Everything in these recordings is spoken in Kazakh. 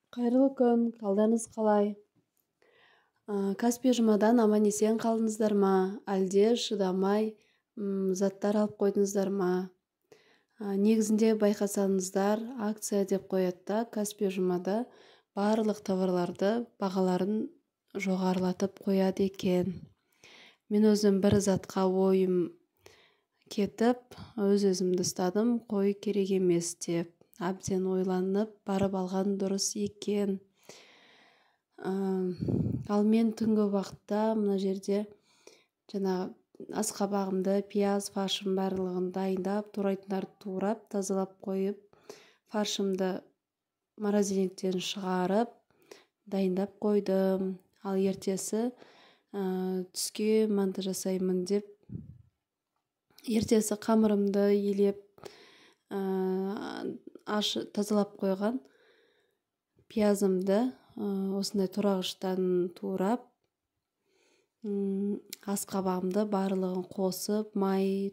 Қайырлы күн, қалдарыңыз қалай? Каспий жұмадан аман-есен қалдыңыздар ма? Әлде шыдамай заттар алып қойдыңыздар ма? Негізінде байқасаңыздар, акция деп қояды да, Каспий жұмада барлық товарларды бағаларын жоғарылатып қояды екен. Мен өзім бір затқа ойым кетіп, өз-өзімді ұстадым, қой керек емес деп. Әбден ойланып, барып алған дұрыс екен. Ал мен түнгі уақытта мына жерде жаңағы асқабағымды, пияз, фаршым барлығын дайындап, турайтындарды турап, тазалап қойып, фаршымды морозильниктен шығарып, дайындап қойдым. Ал ертесі түске манты жасаймын деп, ертесі қамырымды елеп, тазалап қойған пиязымды осындай турағыштан турап, асқабағымды барлығын қосып, май,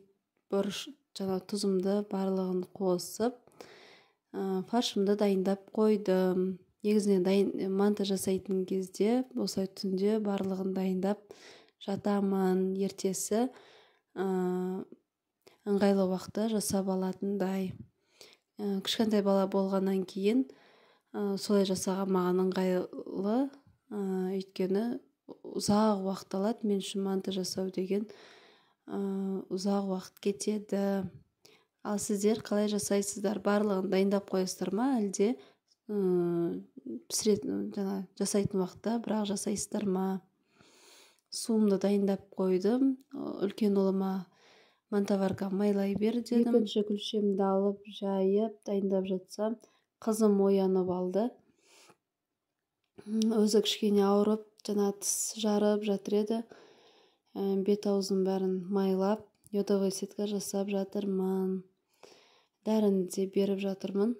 бұрыш, тұзымды барлығын қосып, фаршымды дайындап қойдым. Негізінен манты жасайтын кезде, осылай түнде барлығын дайындап жатамын. Ертесі ыңғайлы уақытта жасап алатындай. Кішкентай бала болғаннан кейін солай жасаған маған ыңғайлы, өйткені ұзақ уақыт алады. Мен үшін манты жасау деген ұзақ уақыт кетеді. Ал сіздер қалай жасайсыздар? Барлығын дайындап қоясыздар ма, әлде жасайтын уақытта бірақ жасайсыздар ма? Суымды дайындап қойдым. Үлкен ұлыма мантаварка майлай бер дедім. Екінші күлшемді алып, жайып, дайындап жатсам, қызым оянып алды. Өзі кішкене ауырып, тіс жарып жатыр еді. Бет аузын бәрін майлап, йодовый сетка жасап жатырмын. Дәріні де беріп жатырмын.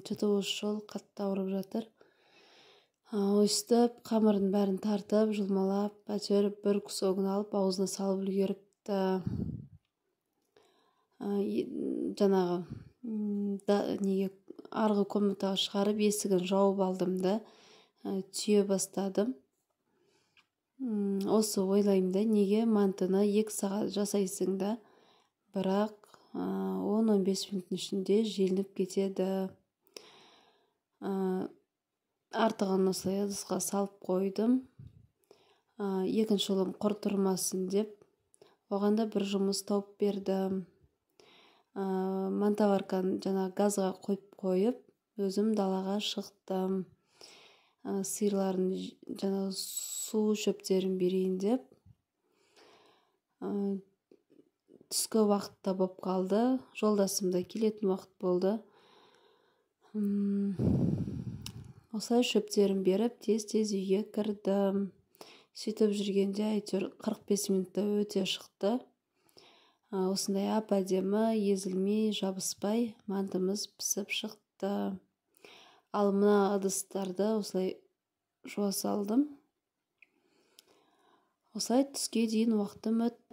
Чытуыш жол қатты ауырып жатыр. Өстіп, қамырын бәрін тартып, жұлмалап, әйтеуір бір кусогын алып, аузына салып үлгеріпті. Жаңағы арғы комнатаға шығарып, есігін жауып алдым да, түйе бастадым. Осы ойлаймын да, неге мантыны 2 сағат жасайсың да, бірақ 10-15 минуттың ішінде желініп кетеді. Артығын осылай ыдысқа салып қойдым. Екінші ұлым құр тұрмасын деп, оған да бір жұмыс тауып бердім. Мантаварканы газға қойып, өзім далаға шықтым. Сиырлардың су шөптерін берейін деп. Түскі уақытта болып қалды. Жолдасым да келетін уақыт болды. Осылай шөптерін беріп, тез-тез үйге кірдім. Сөйтіп жүргенде әйтеуір 45 минутта өте шықты. Осындай әп-әдемі, езілмей, жабыспай мантымыз пісіп шықты. Ал мына ыдыстарды осылай жуа салдым. Осылай түске дейін уақытым өтті.